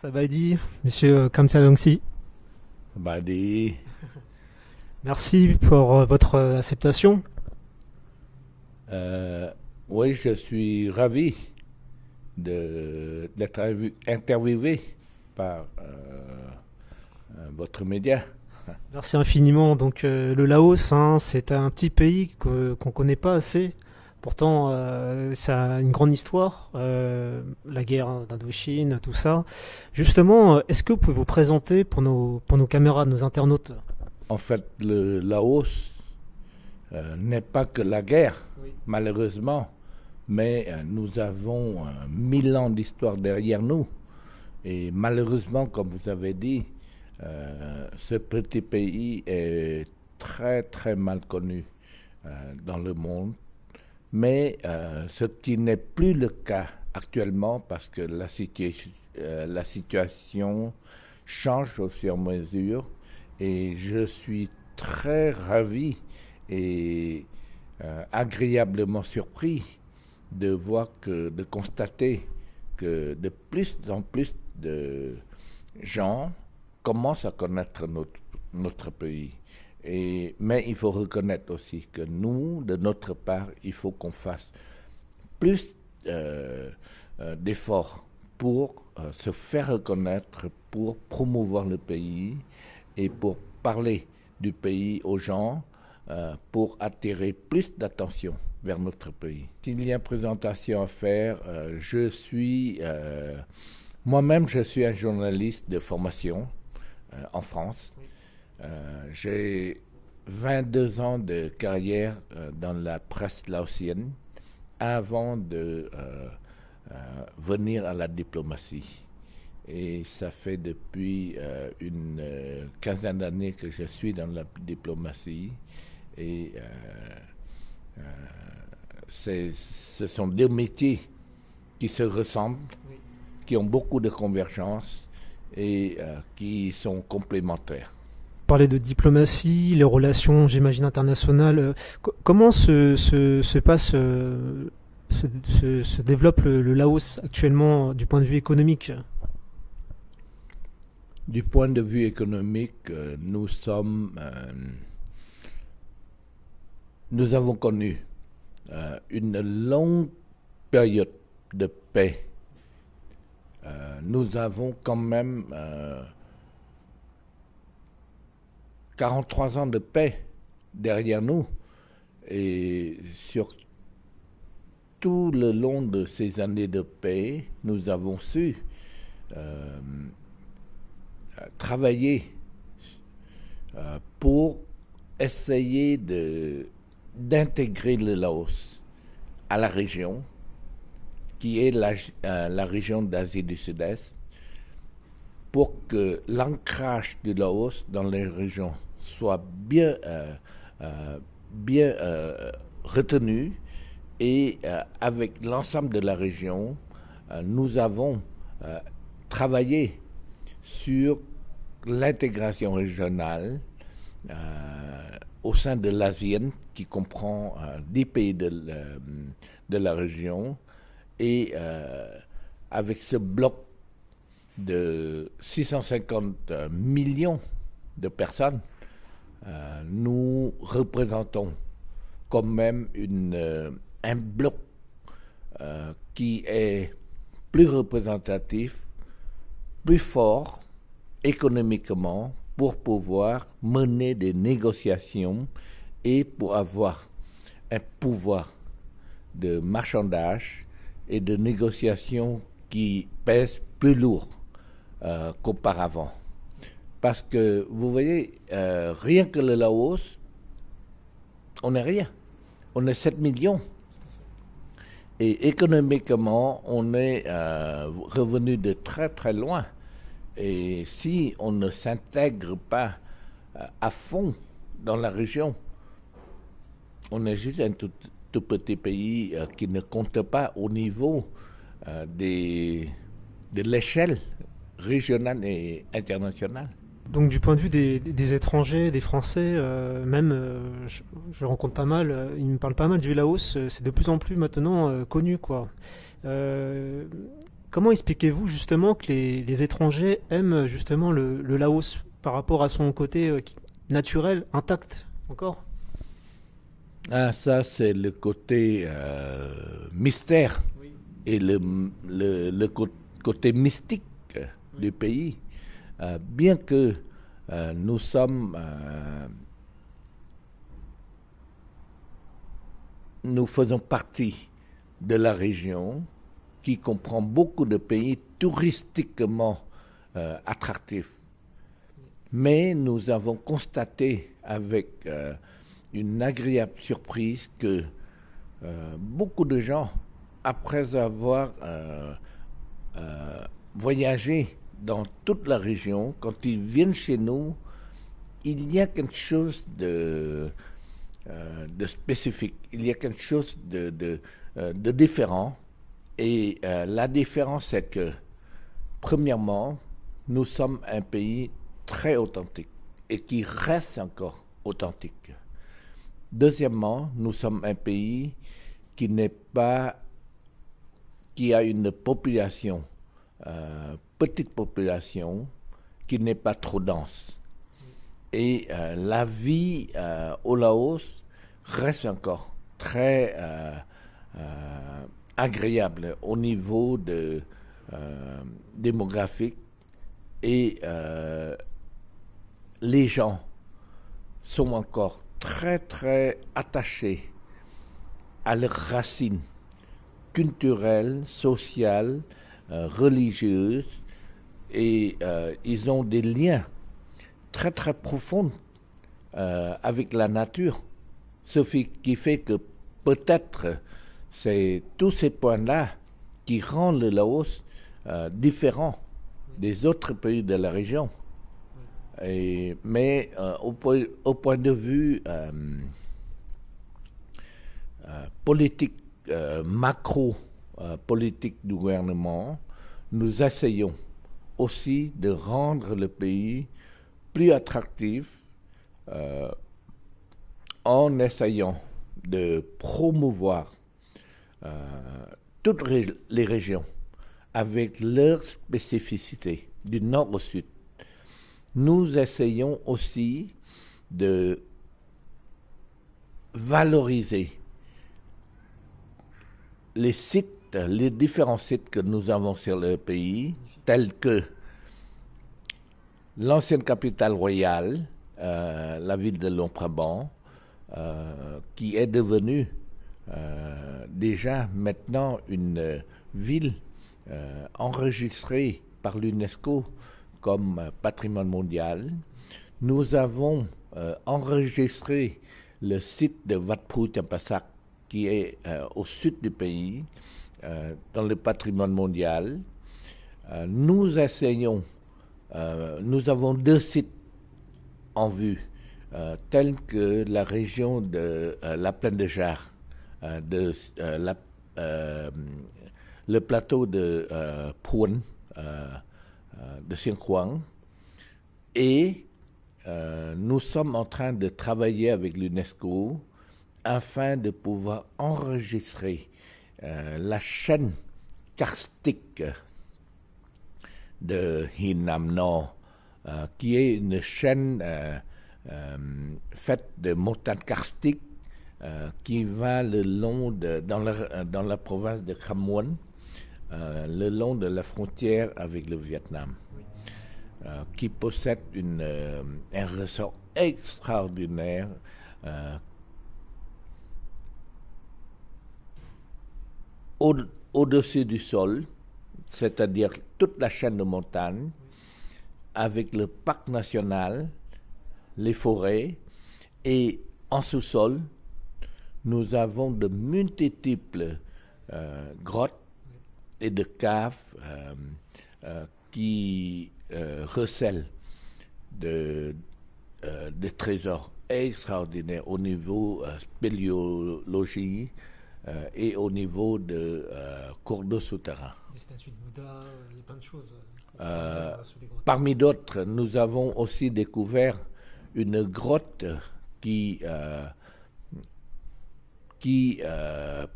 Sabadi, monsieur Kamsalongsi. Badi, Merci pour votre acceptation. euh, oui, je suis ravi d'être interviewé par votre média. Merci infiniment. Donc, le Laos, hein, c'est un petit pays qu'on connaît pas assez. Pourtant, ça a une grande histoire, la guerre d'Indochine, tout ça. Justement, est-ce que vous pouvez vous présenter pour nos camarades, nos internautes? En fait, le Laos n'est pas que la guerre, Oui. malheureusement, mais nous avons 1000 ans d'histoire derrière nous. Et malheureusement, comme vous avez dit, ce petit pays est très très mal connu dans le monde. Mais ce qui n'est plus le cas actuellement parce que la situation change au fur et à mesure et je suis très ravi et agréablement surpris de constater que de plus en plus de gens commencent à connaître notre pays. Mais il faut reconnaître aussi que nous, de notre part, il faut qu'on fasse plus d'efforts pour se faire reconnaître, pour promouvoir le pays et pour parler du pays aux gens, pour attirer plus d'attention vers notre pays. S'il y a une présentation à faire, moi-même, je suis un journaliste de formation en France. J'ai 22 ans de carrière dans la presse laotienne avant de venir à la diplomatie. Et ça fait depuis une quinzaine d'années que je suis dans la diplomatie. Et ce sont deux métiers qui se ressemblent, Oui. qui ont beaucoup de convergences et qui sont complémentaires. Parler de diplomatie, les relations, j'imagine, internationales. Comment se passe, se développe le Laos actuellement du point de vue économique? Du point de vue économique, nous avons connu une longue période de paix. Nous avons quand même 43 ans de paix derrière nous et sur tout le long de ces années de paix, nous avons su travailler pour essayer d'intégrer le Laos à la région, qui est la région d'Asie du Sud-Est, pour que l'ancrage du Laos dans les régions soit bien retenu et avec l'ensemble de la région, nous avons travaillé sur l'intégration régionale au sein de l'ASEAN qui comprend 10 pays de la région et avec ce bloc de 650 millions de personnes, nous représentons quand même un bloc qui est plus représentatif, plus fort économiquement pour pouvoir mener des négociations et pour avoir un pouvoir de marchandage et de négociation qui pèse plus lourd qu'auparavant. Parce que, vous voyez, rien que le Laos, on n'est rien. On est 7 millions. Et économiquement, on est revenu de très très loin. Et si on ne s'intègre pas à fond dans la région, on est juste un tout petit pays qui ne compte pas au niveau de l'échelle régionale et internationale. Donc du point de vue des étrangers, des Français, je rencontre pas mal, ils me parlent pas mal du Laos, c'est de plus en plus maintenant connu quoi. Euh, Comment expliquez-vous justement que les étrangers aiment justement le Laos par rapport à son côté naturel, intact encore? Ah, ça, c'est le côté mystère Oui. et côté mystique du pays. Bien que nous sommes, nous faisons partie de la région qui comprend beaucoup de pays touristiquement attractifs. Mais nous avons constaté avec une agréable surprise que beaucoup de gens, après avoir voyagé dans toute la région, quand ils viennent chez nous, il y a quelque chose de spécifique, il y a quelque chose de différent. Et la différence, c'est que, premièrement, nous sommes un pays très authentique et qui reste encore authentique. Deuxièmement, nous sommes un pays qui n'est pas, qui a une population, petite population, qui n'est pas trop dense. Et la vie au Laos reste encore très agréable au niveau démographique et les gens sont encore très très attachés à leurs racines culturelles, sociales, religieuses et ils ont des liens très très profonds avec la nature. Ce qui fait que peut-être c'est tous ces points-là qui rendent le Laos différent des autres pays de la région. Mais au point de vue politique, macro-politique du gouvernement, nous essayons aussi de rendre le pays plus attractif en essayant de promouvoir toutes les régions avec leurs spécificités du nord au sud. Nous essayons aussi de valoriser les sites, les différents sites que nous avons sur le pays, tels que l'ancienne capitale royale, la ville de Luang Prabang, qui est devenue déjà maintenant une ville enregistrée par l'UNESCO comme patrimoine mondial. Nous avons enregistré le site de Wat Phra Champasak qui est au sud du pays dans le patrimoine mondial. Nous essayons, nous avons 2 sites en vue, tels que la région de la plaine de Jar, le plateau de Phuon, de Siêng Khoang, et nous sommes en train de travailler avec l'UNESCO afin de pouvoir enregistrer la chaîne karstique de Hin Nam No, qui est une chaîne faite de montagnes karstiques qui va le long dans la province de Kham Muôn, le long de la frontière avec le Vietnam, qui possède un ressort extraordinaire au-dessus du sol, c'est-à-dire toute la chaîne de montagnes, avec le parc national, les forêts, et en sous-sol, nous avons de multiples grottes et de caves qui recèlent des trésors extraordinaires au niveau spéléologie et au niveau de cours d'eau souterrains. Des statues de Bouddha, il y a plein de choses. Parmi d'autres, nous avons aussi découvert une grotte qui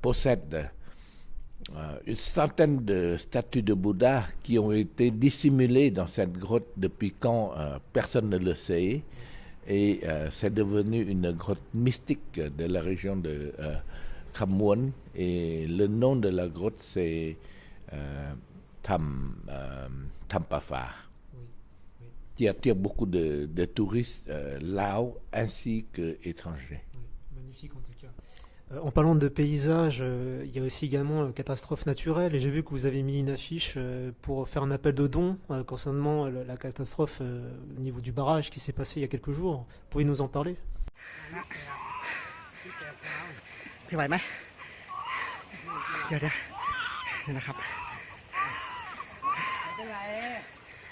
possède une centaine de statues de Bouddha qui ont été dissimulées dans cette grotte depuis quand personne ne le sait. Et c'est devenu une grotte mystique de la région de Khammuon. Et le nom de la grotte, c'est Tampafa, qui attire beaucoup de touristes lao ainsi qu'étrangers. Oui, magnifique en tout cas. En parlant de paysages, il y a aussi également catastrophes naturelles et j'ai vu que vous avez mis une affiche pour faire un appel de dons concernant la catastrophe au niveau du barrage qui s'est passé il y a quelques jours. Pouvez nous en parler? พี่ไหวไหมเดี๋ยวนี่นะครับ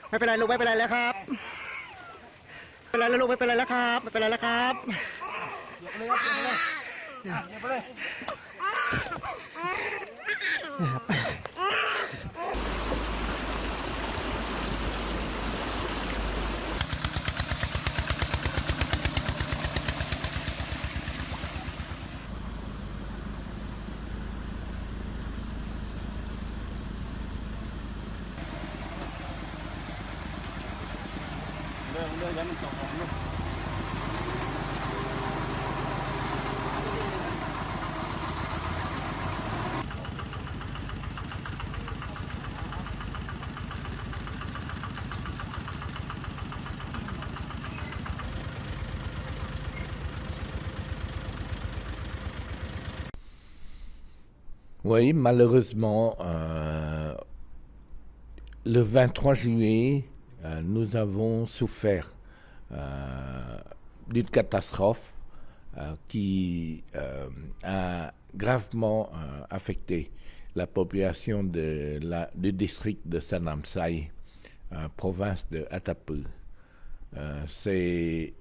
ไม่เป็นไรลูกไม่เป็นไรแล้วครับไม่เป็นไรแล้วลูกไม่เป็นไรแล้วครับไม่เป็นไรแล้วครับนี่ครับ Oui, malheureusement, le 23 juillet, nous avons souffert d'une catastrophe qui a gravement affecté la population du district de Sanam Say, province de Atapu. C'est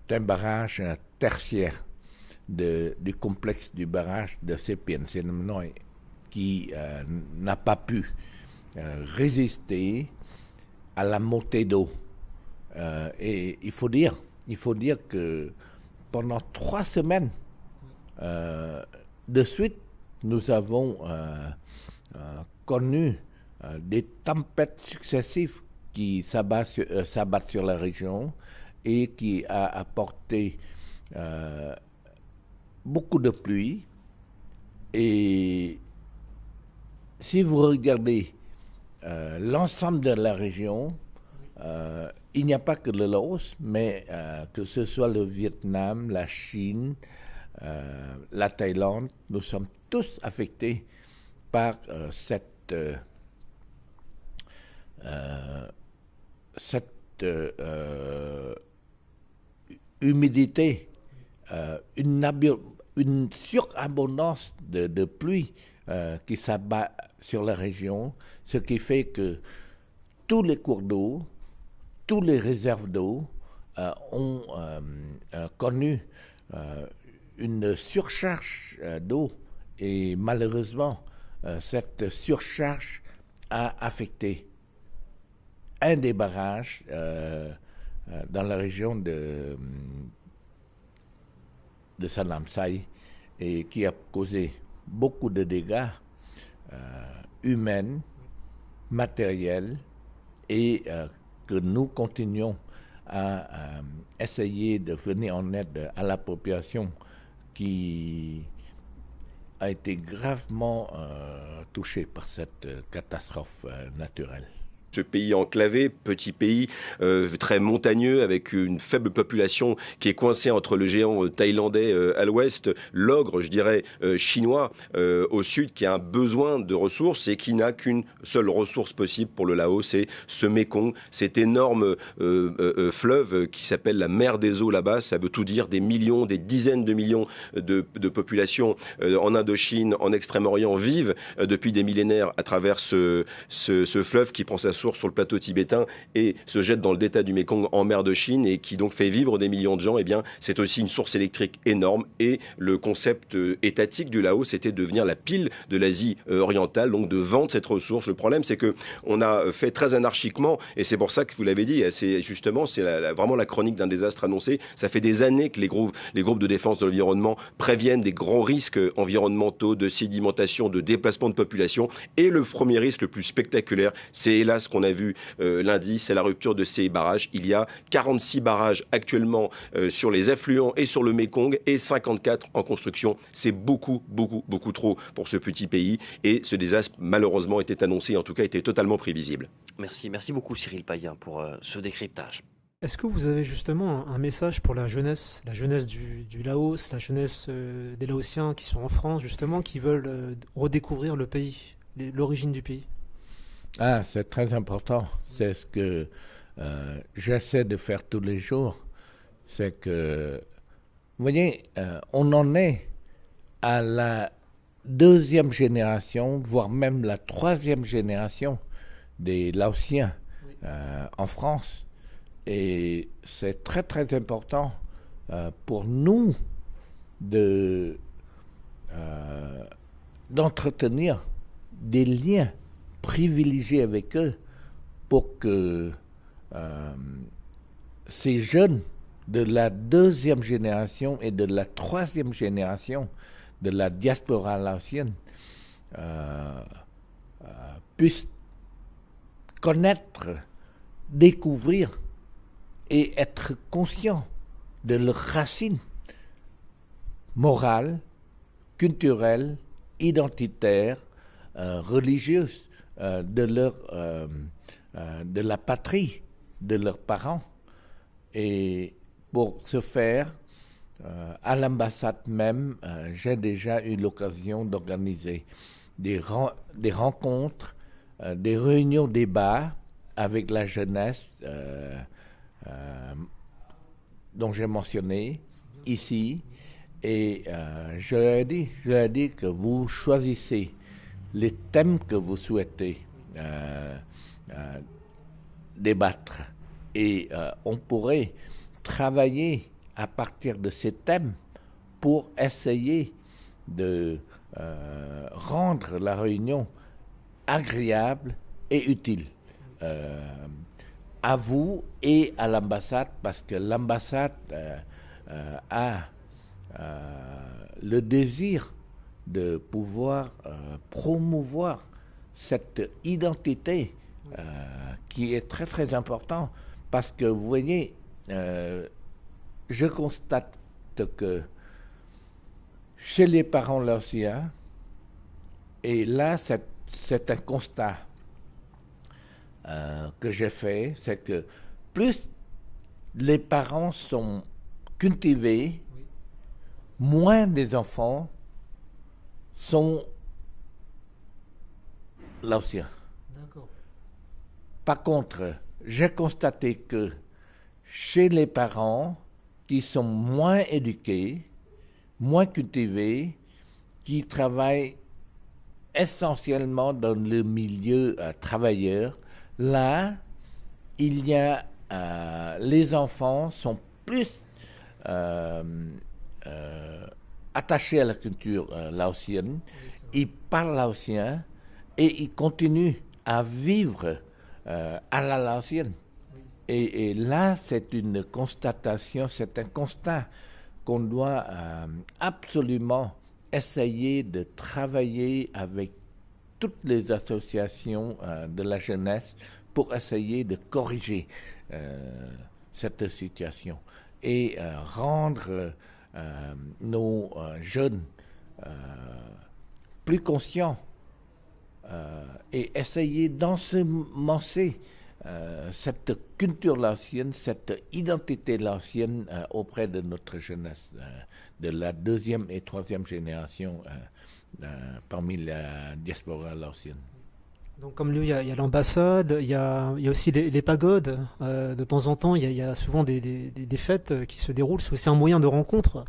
un barrage tertiaire du complexe du barrage de Sepien Senamnoy qui n'a pas pu résister à la montée d'eau. Et il faut dire que pendant 3 semaines de suite, nous avons connu des tempêtes successives qui s'abattent sur la région et qui a apporté beaucoup de pluie. Et si vous regardez l'ensemble de la région, il n'y a pas que le Laos, mais que ce soit le Vietnam, la Chine, la Thaïlande, nous sommes tous affectés par cette humidité, une surabondance de pluie qui s'abat sur la région, ce qui fait que tous les cours d'eau, tous les réserves d'eau ont connu une surcharge d'eau et malheureusement cette surcharge a affecté un des barrages dans la région de Sanam Say et qui a causé beaucoup de dégâts humains, matériels et que nous continuons à essayer de venir en aide à la population qui a été gravement touchée par cette catastrophe naturelle. Ce pays enclavé, petit pays, très montagneux, avec une faible population qui est coincée entre le géant thaïlandais à l'ouest, l'ogre, je dirais, chinois au sud, qui a un besoin de ressources et qui n'a qu'une seule ressource possible pour le Laos, c'est ce Mékong, cet énorme fleuve qui s'appelle la mer des eaux là-bas. Ça veut tout dire, des millions, des dizaines de millions de populations en Indochine, en Extrême-Orient, vivent depuis des millénaires à travers ce fleuve qui prend sa source sur le plateau tibétain et se jette dans le delta du Mékong en mer de Chine et qui donc fait vivre des millions de gens, eh bien, c'est aussi une source électrique énorme. Et le concept étatique du Laos, c'était de devenir la pile de l'Asie orientale, donc de vendre cette ressource. Le problème, c'est que on a fait très anarchiquement, et c'est pour ça que vous l'avez dit, c'est justement, c'est vraiment la chronique d'un désastre annoncé. Ça fait des années que les groupes de défense de l'environnement préviennent des grands risques environnementaux, de sédimentation, de déplacement de population. Et le premier risque le plus spectaculaire, c'est hélas ce qu'on a vu lundi, c'est la rupture de ces barrages. Il y a 46 barrages actuellement sur les affluents et sur le Mékong et 54 en construction. C'est beaucoup, beaucoup, beaucoup trop pour ce petit pays. Et ce désastre, malheureusement, était annoncé, en tout cas, était totalement prévisible. Merci beaucoup Cyril Payen pour ce décryptage. Est-ce que vous avez justement un message pour la jeunesse du Laos, la jeunesse des Laotiens qui sont en France, justement, qui veulent redécouvrir le pays, l'origine du pays? Ah, c'est très important. C'est ce que j'essaie de faire tous les jours. C'est que, vous voyez, on en est à la deuxième génération, voire même la troisième génération des Laotiens en France. Et c'est très, très important pour nous d'entretenir des liens privilégiés avec eux pour que ces jeunes de la deuxième génération et de la troisième génération de la diaspora laotienne puissent connaître, découvrir et être conscients de leurs racines morales, culturelles, identitaires, religieuses, de la patrie de leurs parents. Et pour ce faire, à l'ambassade même, j'ai déjà eu l'occasion d'organiser des rencontres, des réunions débats avec la jeunesse dont j'ai mentionné ici. Et je leur ai dit que vous choisissez les thèmes que vous souhaitez débattre. Et on pourrait travailler à partir de ces thèmes pour essayer de rendre la réunion agréable et utile à vous et à l'ambassade, parce que l'ambassade a le désir de pouvoir promouvoir cette identité qui est très très important, parce que vous voyez, je constate que chez les parents laotiens, et là c'est un constat que j'ai fait, c'est que plus les parents sont cultivés, moins des enfants sont laotiens. D'accord. Par contre, j'ai constaté que chez les parents qui sont moins éduqués, moins cultivés, qui travaillent essentiellement dans le milieu travailleur, là, il y a les enfants sont plus attachés à la culture laotienne, ils parlent laotien et ils continuent à vivre à la laotienne. Et là, c'est une constatation, c'est un constat qu'on doit absolument essayer de travailler avec toutes les associations de la jeunesse pour essayer de corriger cette situation et rendre nos jeunes plus conscients et essayer d'ensemencer cette culture laotienne, cette identité laotienne auprès de notre jeunesse, de la deuxième et troisième génération parmi la diaspora laotienne. Donc comme lui, il y a l'ambassade, il y a aussi les pagodes. De temps en temps, il y a souvent des fêtes qui se déroulent. C'est aussi un moyen de rencontre.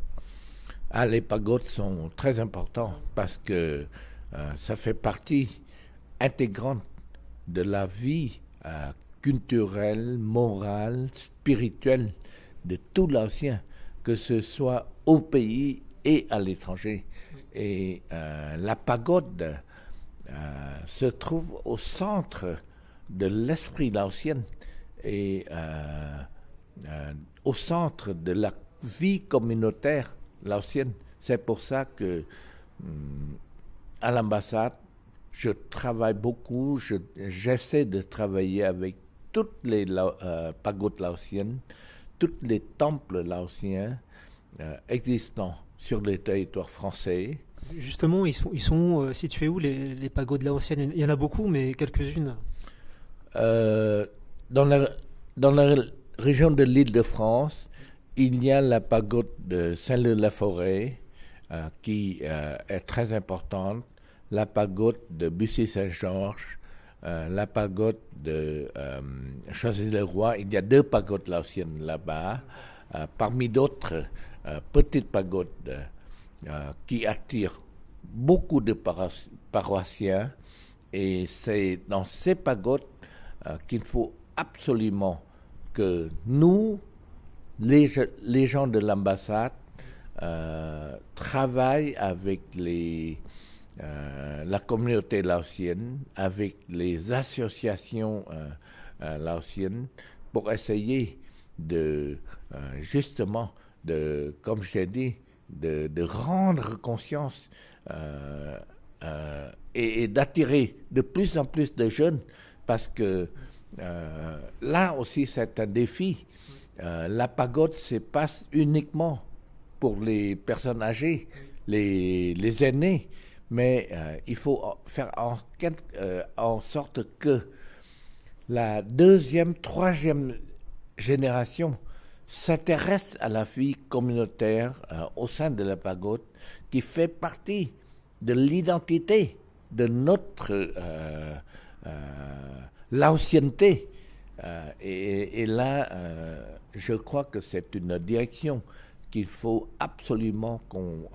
Ah, les pagodes sont très importants parce que ça fait partie intégrante de la vie culturelle, morale, spirituelle de tout Laotien, que ce soit au pays et à l'étranger. Et la pagode se trouve au centre de l'esprit laotien et au centre de la vie communautaire laotienne. C'est pour ça que à l'ambassade, je travaille beaucoup, j'essaie de travailler avec toutes les pagodes laotiennes, tous les temples laotiens existants sur le territoire français. Justement, ils sont situés où les pagodes laotiennes? Il y en a beaucoup, mais quelques-unes. Dans la région de l'Île-de-France, il y a la pagode de Saint-Leu-la-Forêt, qui est très importante, la pagode de Bussy-Saint-Georges, la pagode de Choisy-le-Roi. Il y a 2 pagodes laotiennes là-bas, parmi d'autres petites pagodes qui attirent beaucoup de paroissiens. Et c'est dans ces pagodes qu'il faut absolument que nous, les gens de l'ambassade, travaillent avec la communauté laotienne, avec les associations laotiennes, pour essayer de, justement, comme j'ai dit, de rendre conscience et d'attirer de plus en plus de jeunes, parce que là aussi c'est un défi. La pagode, c'est pas uniquement pour les personnes âgées, les aînés, mais il faut faire en sorte que la 2e, 3e génération s'intéresse à la vie communautaire au sein de la pagode, qui fait partie de l'identité de notre laotienneté. Et là, je crois que c'est une direction qu'il faut absolument qu'on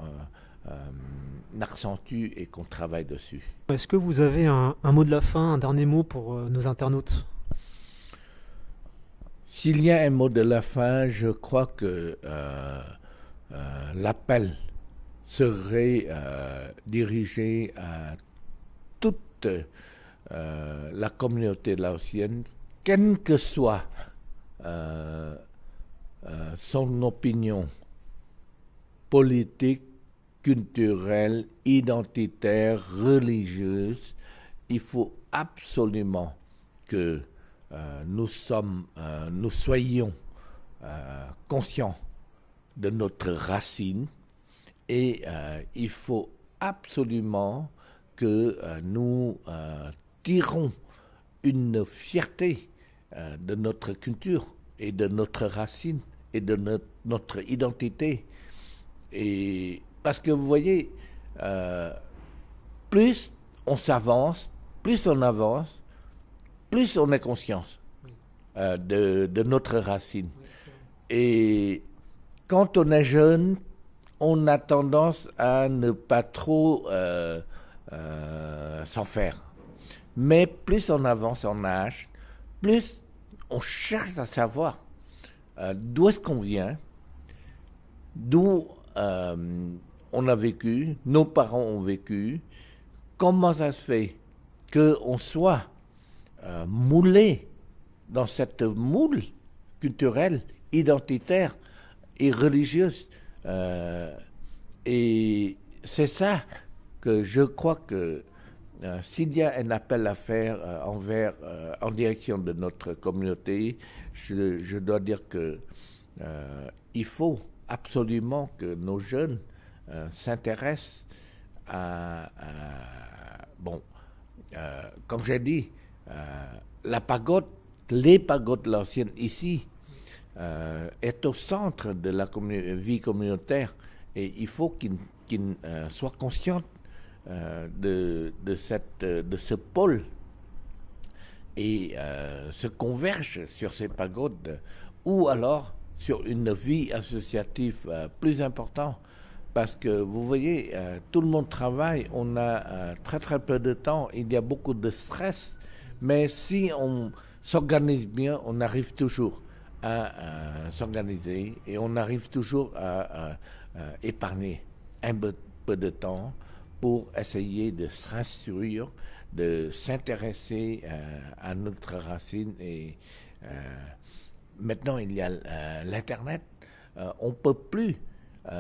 accentue et qu'on travaille dessus. Est-ce que vous avez un mot de la fin, un dernier mot pour nos internautes? S'il y a un mot de la fin, je crois que l'appel serait dirigé à toute la communauté laotienne, quelle que soit son opinion politique, culturelle, identitaire, religieuse. Il faut absolument que nous soyons conscients de notre racine, et il faut absolument que nous tirons une fierté de notre culture et de notre racine et de notre identité. Et parce que vous voyez, plus on s'avance, plus on avance, plus on a conscience de notre racine. Et quand on est jeune, on a tendance à ne pas trop s'en faire. Mais plus on avance en âge, plus on cherche à savoir d'où est-ce qu'on vient, d'où on a vécu, nos parents ont vécu, comment ça se fait qu'on soit moulé dans cette moule culturelle, identitaire et religieuse. Et c'est ça que je crois que s'il y a un appel à faire en direction de notre communauté, je dois dire que il faut absolument que nos jeunes s'intéressent comme j'ai dit, les pagodes laotiennes ici est au centre de la vie communautaire, et il faut qu'ils soient conscients de ce pôle et se convergent sur ces pagodes, ou alors sur une vie associative plus importante. Parce que vous voyez, tout le monde travaille, on a très très peu de temps, il y a beaucoup de stress, mais si on s'organise bien, on arrive toujours à s'organiser et on arrive toujours à épargner un peu de temps pour essayer de se rassurer, de s'intéresser à notre racine. Et maintenant, il y a l'Internet. On ne peut plus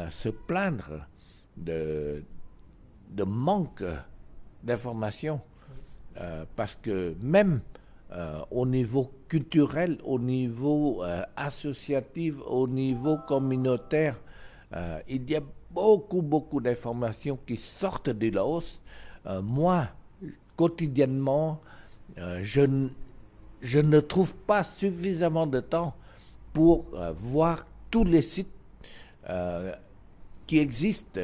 se plaindre de manque d'informations parce que même au niveau culturel, au niveau associatif, au niveau communautaire, il y a beaucoup d'informations qui sortent du Laos. Moi, quotidiennement, je ne trouve pas suffisamment de temps pour voir tous les sites qui existent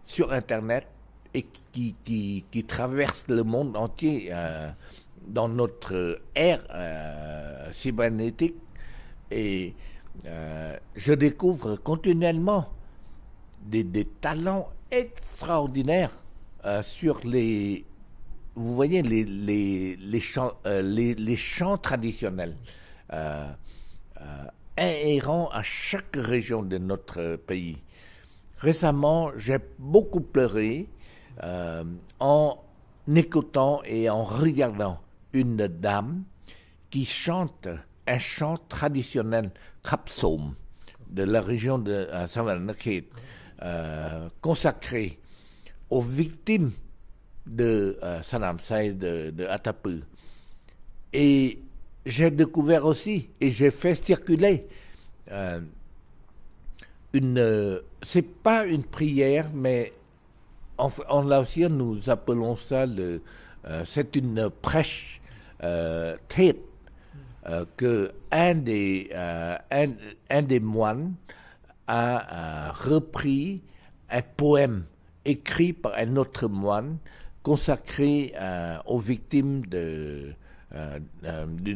sur Internet et qui traversent le monde entier dans notre ère cybernétique. Et je découvre continuellement des talents extraordinaires sur vous voyez, les chants traditionnels inhérents à chaque région de notre pays. Récemment, j'ai beaucoup pleuré en écoutant et en regardant une dame qui chante un chant traditionnel Khapsom de la région de Savanakhet, consacré aux victimes de Sanamsai, de Atapu. Et j'ai découvert aussi, et j'ai fait circuler c'est pas une prière, mais en laotien nous appelons ça c'est une prêche thète que un des moines a repris un poème écrit par un autre moine consacré aux victimes du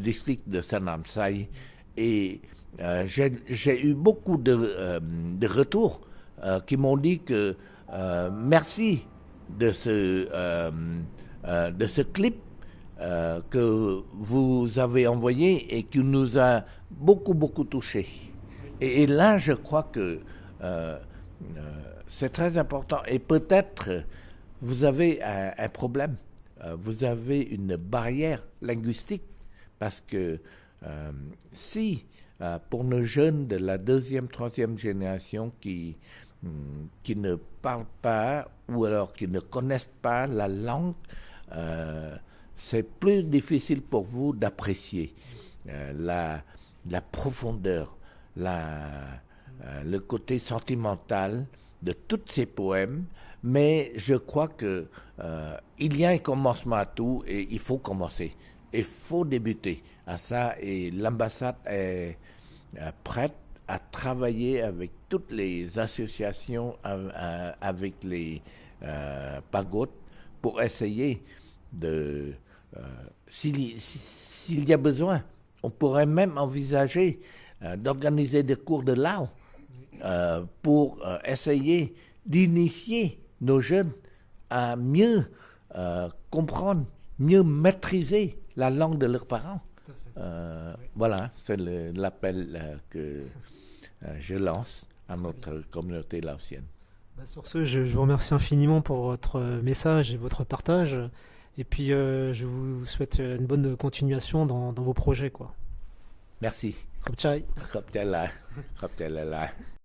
district de Sanamsai. Et j'ai eu beaucoup de retours qui m'ont dit que merci de ce clip que vous avez envoyé et qui nous a beaucoup touchés. Et là, je crois que c'est très important. Et peut-être vous avez un problème, vous avez une barrière linguistique, parce que si pour nos jeunes de la 2e, 3e génération qui ne parlent pas ou alors qui ne connaissent pas la langue, c'est plus difficile pour vous d'apprécier la profondeur, le côté sentimental de tous ces poèmes. Mais je crois que il y a un commencement à tout et il faut commencer. Il faut débuter à ça, et l'ambassade est prête à travailler avec toutes les associations, avec les pagodes, pour essayer de, s'il y a besoin, on pourrait même envisager d'organiser des cours de lao pour essayer d'initier nos jeunes à mieux comprendre, mieux maîtriser la langue de leurs parents. Voilà, c'est l'appel que je lance à notre communauté laotienne. Sur ce, je vous remercie infiniment pour votre message et votre partage. Et puis, je vous souhaite une bonne continuation dans vos projets, quoi. Merci. Khop chai. Khop chai lai.